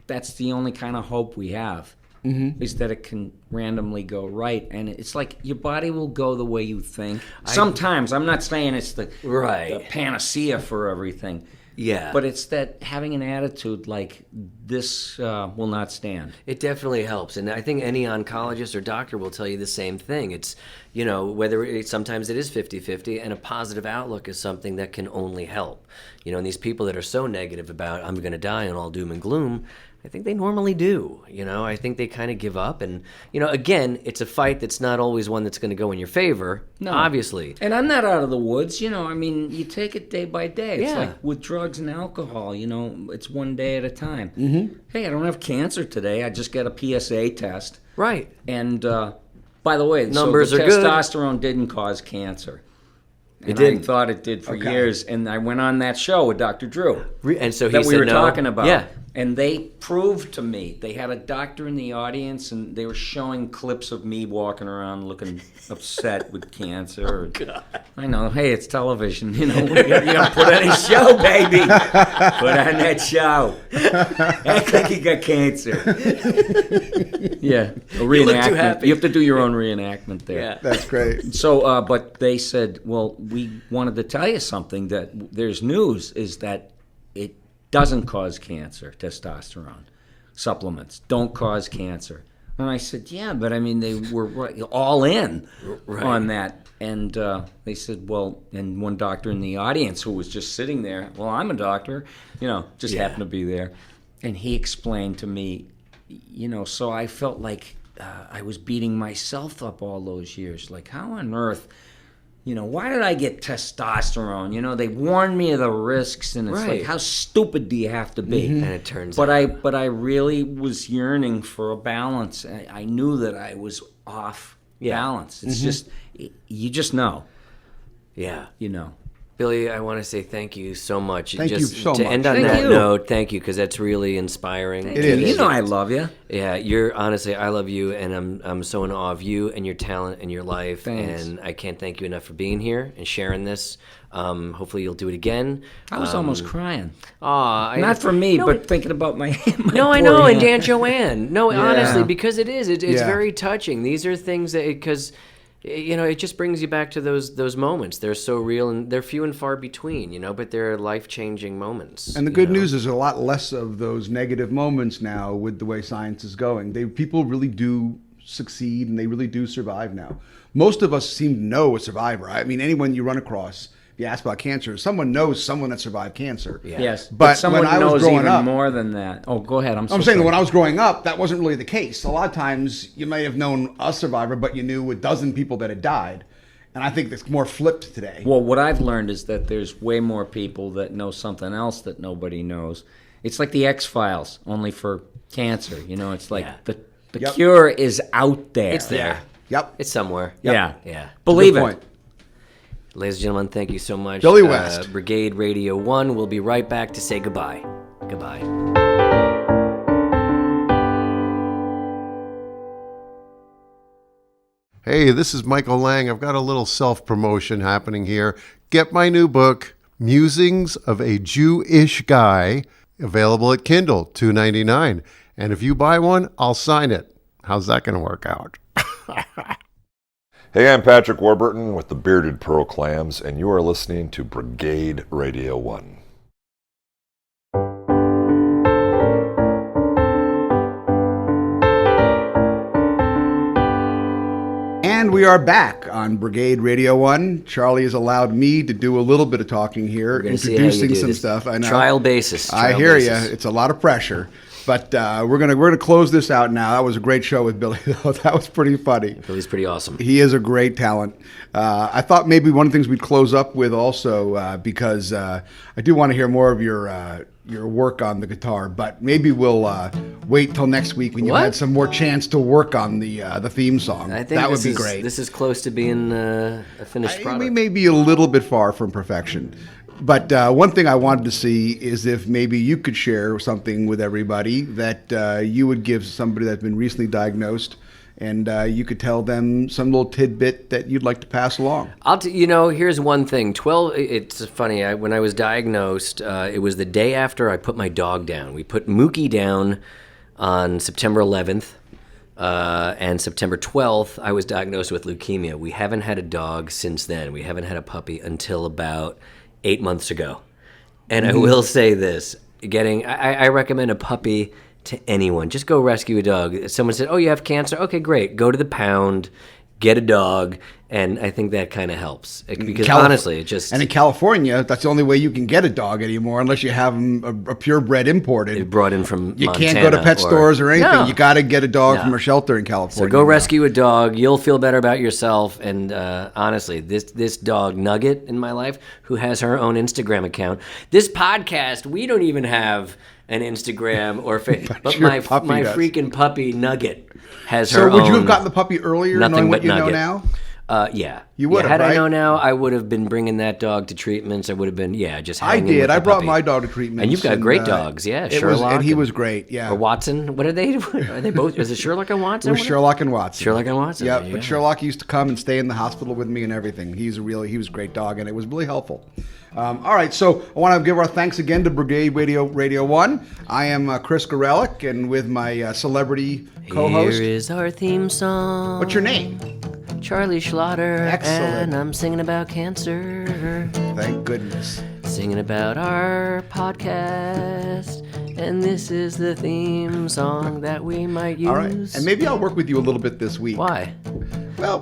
That's the only kind of hope we have. Mm-hmm. Is that it can randomly go right. And it's like your body will go the way you think. Sometimes, I'm not saying it's the panacea for everything. Yeah. But it's that having an attitude like this will not stand. It definitely helps. And I think any oncologist or doctor will tell you the same thing. It's, sometimes it is 50-50, and a positive outlook is something that can only help. And these people that are so negative about, I'm going to die and all doom and gloom, I think they normally do. I think they kind of give up. And, again, it's a fight that's not always one that's going to go in your favor, obviously. And I'm not out of the woods, you take it day by day. It's Yeah. like with drugs and alcohol, it's one day at a time. Mm-hmm. Hey, I don't have cancer today. I just got a PSA test. Right. And by the way, Numbers so the are good. testosterone didn't cause cancer. And didn't. I thought it did for years. And I went on that show with Dr. Drew. And so he that we said were no. talking about. Yeah. And they proved to me, they had a doctor in the audience, and they were showing clips of me walking around looking upset with cancer. God. I know, hey, it's television, you gotta put on a show, baby. Put on that show. Act like you got cancer. Yeah, a reenactment. You look too happy. You have to do your own reenactment there. Yeah. That's great. So, but they said, well, we wanted to tell you something, that there's news, is that it doesn't cause cancer, testosterone. Supplements don't cause cancer. And I said, yeah, but I mean, they were all in on that. And they said, well, and one doctor in the audience who was just sitting there, well, I'm a doctor, just happened to be there. And he explained to me, so I felt like I was beating myself up all those years. Like, how on earth, why did I get testosterone? They warned me of the risks, and it's Right. like, how stupid do you have to be? And it turns out. But I really was yearning for a balance. I knew that I was off balance. It's just, you just know. Yeah. You know. Billy, I want to say thank you so much. Thank you so to much. end on Thank that you. note, thank you, because that's really inspiring. It is. You know I love you. Yeah, you're honestly, I love you, and I'm so in awe of you and your talent and your life. Thanks. And I can't thank you enough for being here and sharing this. Hopefully, you'll do it again. I was almost crying. Not for me, but thinking about my. No, I know, and Dan Joanne. No, Yeah. honestly, because it is. It's Yeah. very touching. These are things that, because it just brings you back to those moments. They're so real, and they're few and far between. But they're life-changing moments. And the good news is a lot less of those negative moments now with the way science is going. People really do succeed, and they really do survive now. Most of us seem to know a survivor. I mean, anyone you run across, if you ask about cancer, someone knows someone that survived cancer. Yeah. Yes, But someone when I was knows growing even up- more than that. Oh, go ahead. I'm saying sorry. that when I was growing up, that wasn't really the case. A lot of times you may have known a survivor, but you knew a dozen people that had died. And I think it's more flipped today. Well, what I've learned is that there's way more people that know something else that nobody knows. It's like the X-Files, only for cancer. It's like the Yep. cure is out there. It's there. Yep. It's somewhere. Yeah. Yeah. Believe Good it. point. Ladies and gentlemen, thank you so much. Billy West. Brigade Radio 1. We'll be right back to say goodbye. Goodbye. Hey, this is Michael Lang. I've got a little self-promotion happening here. Get my new book, Musings of a Jewish Guy, available at Kindle, $2.99. And if you buy one, I'll sign it. How's that going to work out? Hey, I'm Patrick Warburton with the Bearded Pearl Clams, and you are listening to Brigade Radio 1. And we are back on Brigade Radio 1. Charlie has allowed me to do a little bit of talking here, We're gonna see how you introducing do some this. stuff. I know. Trial basis. I trial hear basis. you. It's a lot of pressure. But we're gonna close this out now. That was a great show with Billy. That was pretty funny. Billy's pretty awesome. He is a great talent. I thought maybe one of the things we'd close up with also, because I do want to hear more of your work on the guitar, but maybe we'll wait till next week when you What? had some more chance to work on the theme song. I think that would this be is- great. This is close to being a finished product. We may be a little bit far from perfection. But one thing I wanted to see is if maybe you could share something with everybody that you would give somebody that's been recently diagnosed, and you could tell them some little tidbit that you'd like to pass along. Here's one thing. It's funny. When I was diagnosed, it was the day after I put my dog down. We put Mookie down on September 11th. And September 12th, I was diagnosed with leukemia. We haven't had a dog since then. We haven't had a puppy until about 8 months ago. And I will say this, I recommend a puppy to anyone. Just go rescue a dog. Someone said, oh, you have cancer? Okay, great. Go to the pound, get a dog, and I think that kind of helps. Because honestly, it just... And in California, that's the only way you can get a dog anymore, unless you have them a purebred imported. brought in from You Montana can't go to pet stores or anything. No. You got to get a dog No. from a shelter in California. So go now. rescue a dog. You'll feel better about yourself. And honestly, this dog Nugget in my life, who has her own Instagram account. This podcast, we don't even have an Instagram or but your my puppy does. freaking puppy Nugget has So her would own. you have gotten the puppy earlier, Nothing knowing but what you know Nugget. now? Yeah. You would have, Had I right? known now, I would have been bringing that dog to treatments. I would have been, just I hanging did. with I the brought puppy. my dog to treatments. And you've got great dogs, Sherlock. And he was great, yeah. Or Watson. What are they? Are they both? Is it Sherlock and Watson? It was Sherlock and Watson. Sherlock and Watson. Yeah, there you but go. Sherlock used to come and stay in the hospital with me and everything. He was a great dog, and it was really helpful. All right, so I want to give our thanks again to Brigade Radio 1. I am Chris Gorelick, and with my celebrity co-host. Here is our theme song. What's your name? Charlie Schlatter. Excellent. And I'm singing about cancer. Thank goodness. Singing about our podcast. And this is the theme song that we might use. All right, and maybe I'll work with you a little bit this week. Why? Well,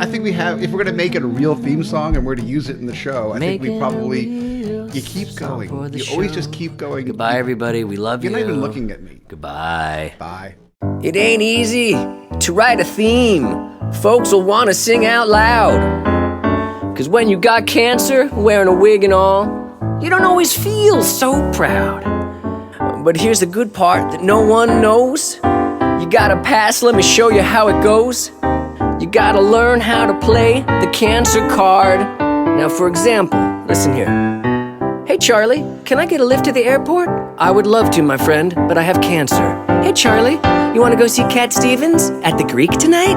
I think we have. If we're going to make it a real theme song and we're to use it in the show, I think we Making probably. a real You keep song going. for the You always show. just keep going. Goodbye, everybody. We love You're you. not even looking at me. Goodbye. Bye. It ain't easy to write a theme folks will want to sing out loud. 'Cause when you got cancer, wearing a wig and all, you don't always feel so proud. But here's the good part that no one knows. You gotta pass, let me show you how it goes. You gotta learn how to play the cancer card. Now for example, listen here. Hey Charlie, can I get a lift to the airport? I would love to, my friend, but I have cancer. Hey Charlie, you wanna go see Cat Stevens at the Greek tonight?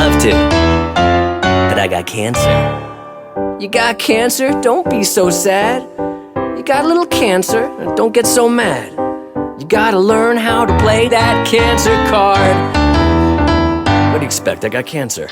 Love to, but I got cancer. You got cancer? Don't be so sad. You got a little cancer, don't get so mad. You gotta learn how to play that cancer card. What do you expect? I got cancer.